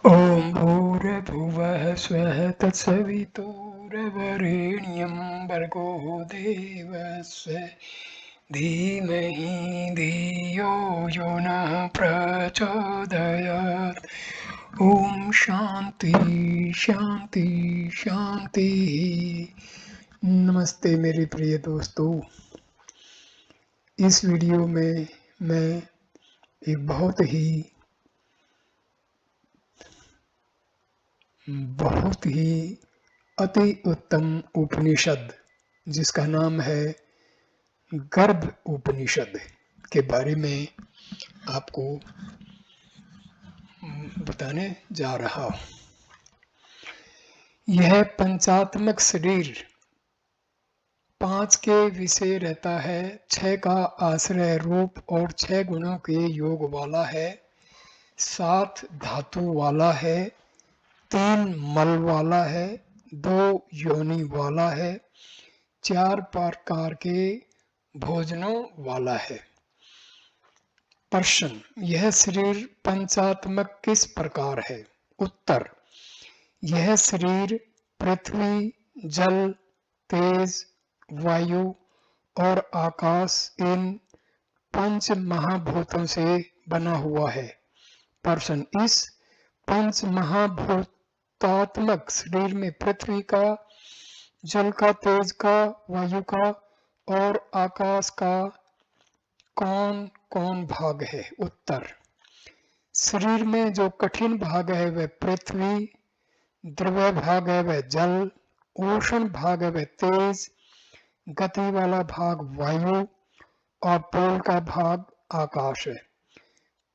ॐ भूर्भुवः स्वः तत्सवितुर्वरेण्यं भर्गो देवस्य धीमहि धियो यो नः प्रचोदयात्। ओम शांति शांति शांति। नमस्ते मेरे प्रिय दोस्तों, इस वीडियो में मैं एक बहुत ही अति उत्तम उपनिषद जिसका नाम है गर्भ उपनिषद के बारे में आपको बताने जा रहा हूँ। यह पंचात्मक शरीर 5 के विषय रहता है, 6 का आश्रय रूप और 6 गुणों के योग वाला है, 7 धातु वाला है, 3 मल वाला है, 2 योनि वाला है, 4 प्रकार के भोजनों वाला है। प्रश्न: यह शरीर पंचात्मक किस प्रकार है? उत्तर: यह शरीर पृथ्वी, जल, तेज, वायु और आकाश इन 5 महाभूतों से बना हुआ है। प्रश्न: इस 5 महाभूतात्मक शरीर में पृथ्वी का, जल का, तेज का, वायु का और आकाश का कौन कौन भाग है? उत्तर: शरीर में जो कठिन भाग है वह पृथ्वी, द्रव्य भाग है वह जल, उष्ण भाग है वह तेज, गति वाला भाग वायु और पोल का भाग आकाश है।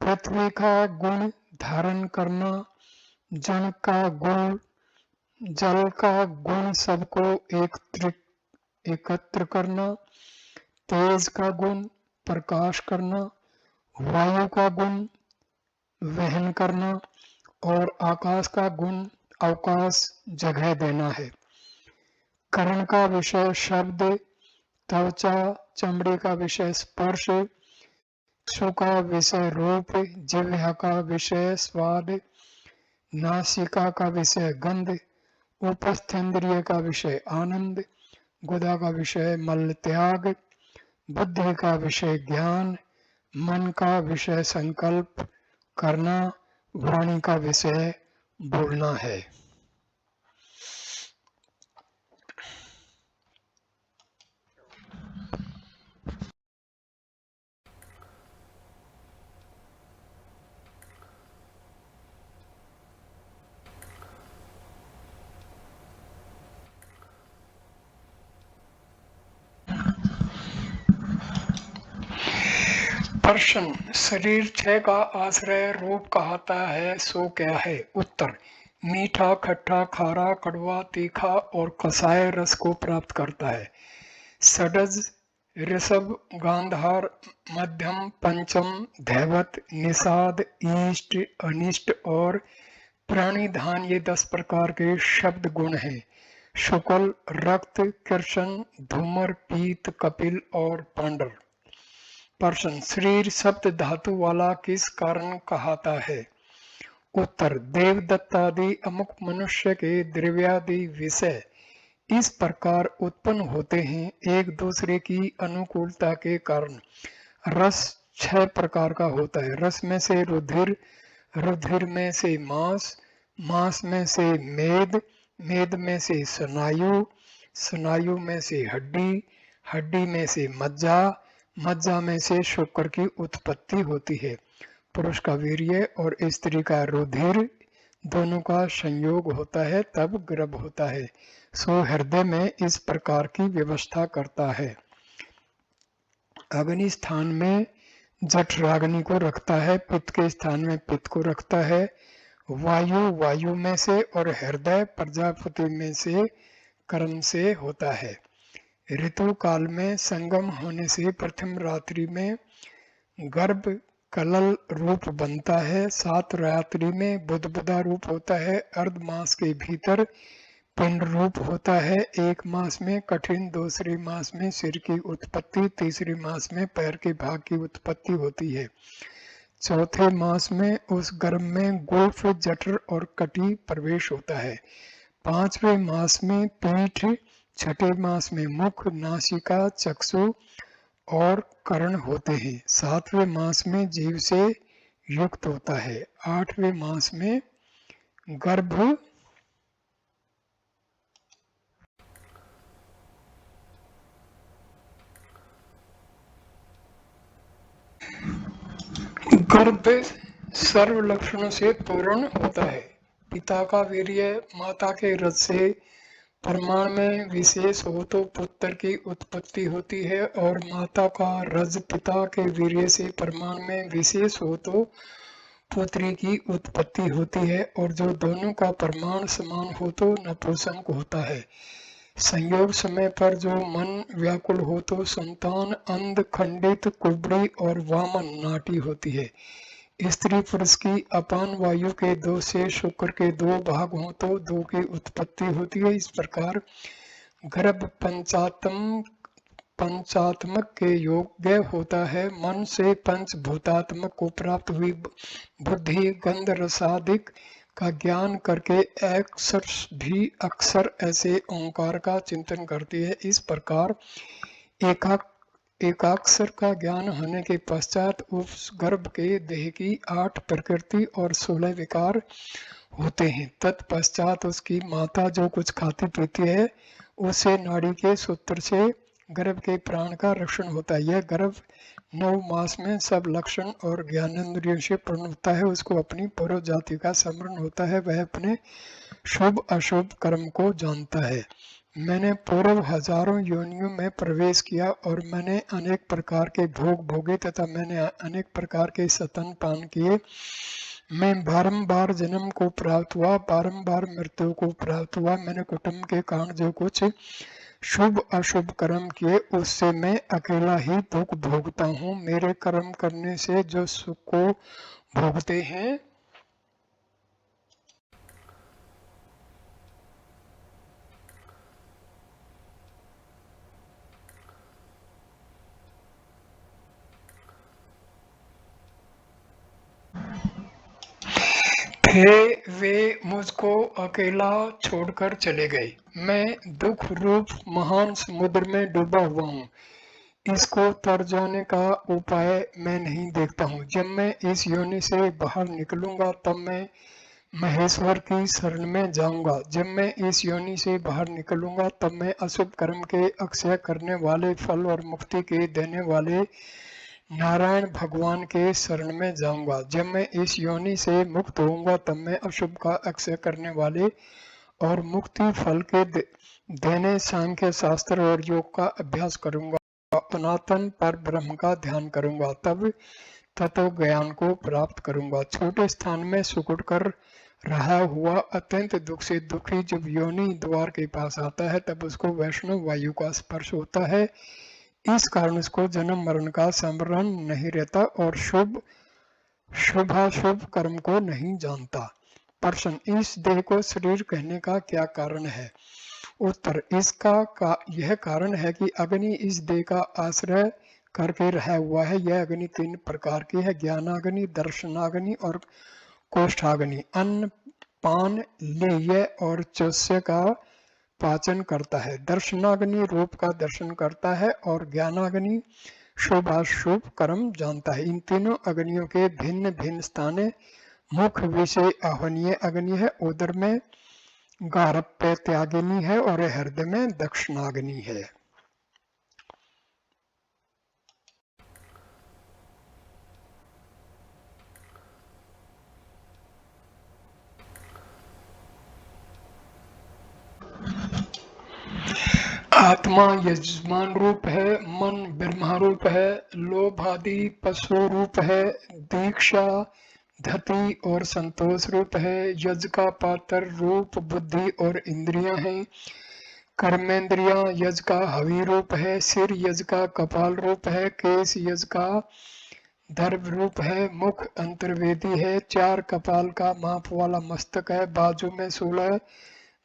पृथ्वी का गुण धारण करना, जल का गुण, जल का गुण सबको एकत्र करना, तेज का गुण प्रकाश करना, वायु का गुण वहन करना और आकाश का गुण अवकाश जगह देना है। कर्ण का विषय शब्द, त्वचा चमड़ी का विषय स्पर्श, चक्षु का विषय रूप, जिह्वा का विषय स्वाद, नासिका का विषय गंध, उपस्थेंद्रिय का विषय आनंद, गुदा का विषय मल त्याग, बुद्धि का विषय ज्ञान, मन का विषय संकल्प करना, वाणी का विषय बोलना है। प्रश्न: शरीर 6 का आश्रय रूप कहता है सो क्या है? उत्तर: मीठा, खट्टा, खारा, कड़वा, तीखा और कसाय रस को प्राप्त करता है। षड्ज, ऋषभ, गांधार, मध्यम, पंचम, धैवत, निषाद, ईष्ट, अनिष्ट और प्राणिधान ये 10 प्रकार के शब्द गुण हैं। शुक्ल, रक्त, कृष्ण, धूमर, पीत, कपिल और पांडर। प्रश्न: शरीर सप्त धातु वाला किस कारण कहता है? उत्तर: देवदत्तादि अमुक मनुष्य के द्रव्यादि विषय इस प्रकार उत्पन्न होते हैं, एक दूसरे की अनुकूलता के कारण। रस 6 प्रकार का होता है। रस में से रुधिर, रुधिर में से मांस, मांस में से मेद, मेद में से स्नायु, स्नायु में से हड्डी, हड्डी में से मज्जा, मज्जा में से शुक्र की उत्पत्ति होती है। पुरुष का वीर्य और स्त्री का रुधिर दोनों का संयोग होता है तब गर्भ होता है। सो हृदय में इस प्रकार की व्यवस्था करता है। अग्नि स्थान में जठराग्नि को रखता है, पित्त के स्थान में पित्त को रखता है, वायु वायु में से और हृदय प्रजापति में से कर्म से होता है। ऋतु काल में संगम होने से प्रथम रात्रि में गर्भ कलल रूप बनता है, 7 रात्रि में बुधबुधा रूप होता है, अर्ध मास के भीतर पिंड रूप होता है, 1 मास में कठिन, दूसरे मास में सिर की उत्पत्ति, तीसरे मास में पैर के भाग की उत्पत्ति होती है। चौथे मास में उस गर्भ में गुल्फ, जठर और कटी प्रवेश होता है। पांचवें मास में पीठ, छठे मास में मुख, नासिका, चक्षु और कर्ण होते हैं। सातवें मास में जीव से युक्त होता है। आठवें मास में गर्भ गर्भ सर्व लक्षणों से पूर्ण होता है। पिता का वीर्य माता के रज से प्रमाण में विशेष हो तो पुत्र की उत्पत्ति होती है, और माता का रज पिता के वीर्य से प्रमाण में विशेष हो तो पुत्री की उत्पत्ति होती है, और जो दोनों का प्रमाण समान हो तो नपुंसक होता है। संयोग समय पर जो मन व्याकुल हो तो संतान अंध, खंडित, कुबड़ी और वामन नाटी होती है। स्त्री पुरुष की अपान वायु के दो से शुक्र के दो भाग हो तो दो की उत्पत्ति होती है। इस प्रकार गर्भ पंचात्मक के योग्य होता है। मन से पंचभूतात्मक को प्राप्त हुई बुद्धि गंध रसादिक का ज्ञान करके अक्सर ऐसे ओंकार का चिंतन करती है। इस प्रकार एकाक्षर का ज्ञान होने के पश्चात उस गर्भ के देह की 8 प्रकृति और 16 विकार होते हैं। तत्पश्चात उसकी माता जो कुछ खाती पीती है उससे नाड़ी के सूत्र से गर्भ के प्राण का रक्षण होता है। यह गर्भ 9 मास में सब लक्षण और ज्ञानेंद्रियों से पूर्ण होता है। उसको अपनी पूर्व जाति का स्मरण होता है। वह अपने शुभ अशुभ कर्म को जानता है। मैंने पूर्व हजारों योनियों में प्रवेश किया और मैंने अनेक प्रकार के भोग भोगे तथा मैंने अनेक प्रकार के सतन पान किए। मैं बारंबार जन्म को प्राप्त हुआ, बारंबार मृत्यु को प्राप्त हुआ। मैंने कुटुंब के कारण जो कुछ शुभ अशुभ कर्म किए उससे मैं अकेला ही दुख भोगता हूँ। मेरे कर्म करने से जो सुख को भोगते हैं वे मुझको अकेला छोड़कर चले गए। मैं दुख रूप महान समुद्र में डूबा हुआ हूँ। इसको तर जाने का उपाय मैं नहीं देखता हूँ। जब मैं इस योनि से बाहर निकलूंगा तब मैं महेश्वर की शरण में जाऊंगा। जब मैं इस योनि से बाहर निकलूंगा तब मैं अशुभ कर्म के अक्षय करने वाले फल और मुक्ति के देने वाले नारायण भगवान के शरण में जाऊंगा। जब मैं इस योनि से मुक्त होऊंगा तब मैं अशुभ का अक्षय करने वाले और मुक्ति फल के देने सांख्य शास्त्र और योग का अभ्यास करूंगा। सनातन पर ब्रह्म का ध्यान करूंगा, तब तत्व ज्ञान को प्राप्त करूंगा। छोटे स्थान में सुकुट कर रहा हुआ अत्यंत दुख से दुखी जब योनि द्वार के पास आता है तब उसको वैष्णव वायु का स्पर्श होता है। इस कारण उसको जन्म मरण का स्मरण नहीं रहता और शुभाशुभ कर्म को नहीं जानता। प्रश्न, इस देह को शरीर कहने का क्या कारण है? उत्तर, इसका यह कारण है कि अग्नि इस देह का आश्रय करके रहा हुआ है। यह अग्नि 3 प्रकार की है, ज्ञानाग्नि, दर्शनाग्नि और कोष्ठाग्नि। अन्न पान लेह्य और चौस्य का पाचन करता है। दर्शनाग्नि रूप का दर्शन करता है और ज्ञानाग्नि शुभाशुभ कर्म जानता है। इन तीनों अग्नियों के भिन्न भिन्न स्थान मुख विषय आह्वनीय अग्नि है, उदर में गारप्य त्यागिनी है और हृदय में दक्षिणाग्नि है। आत्मा यजमान रूप है, मन ब्रह्मा रूप है, लोभ आदि पशु रूप है, दीक्षा धति और संतोष रूप है, यज का पात्र रूप बुद्धि और इंद्रियां हैं, कर्मेंद्रियां यज का हवि रूप है, सिर यज का कपाल रूप है, केश यज का दर्भ रूप है, मुख अंतर्वेदी है, 4 कपाल का माप वाला मस्तक है, बाजू में 16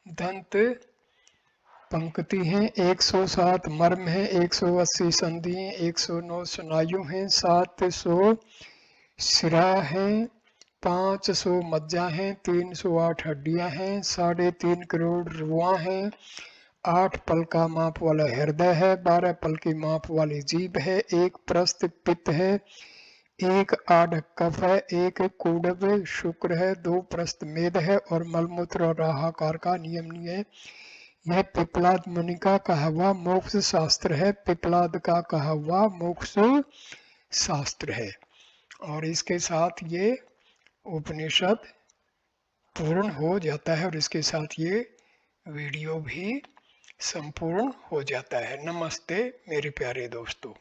दंत पंक्ति हैं, 107 मर्म है, 180 संधि हैं, 109 स्नायु हैं, 700 सिरा है, 500 मज्जा हैं, 308 हड्डियां हैं, 3.5 करोड़ रुआ हैं, 8 पल का माप वाला हृदय है, 12 पल की माप वाली जीभ है, 1 प्रस्थ पित्त है, 1 आड़ कफ है, 1 कूड़ब शुक्र है, 2 प्रस्थ मेद है और मलमूत्र और आहाकार का नियम नहीं है। यह पिपलाद मुनि का कहा हुआ मोक्ष शास्त्र है, पिपलाद का कहा हुआ मोक्ष शास्त्र है। और इसके साथ ये उपनिषद पूर्ण हो जाता है और इसके साथ ये वीडियो भी संपूर्ण हो जाता है। नमस्ते मेरे प्यारे दोस्तों।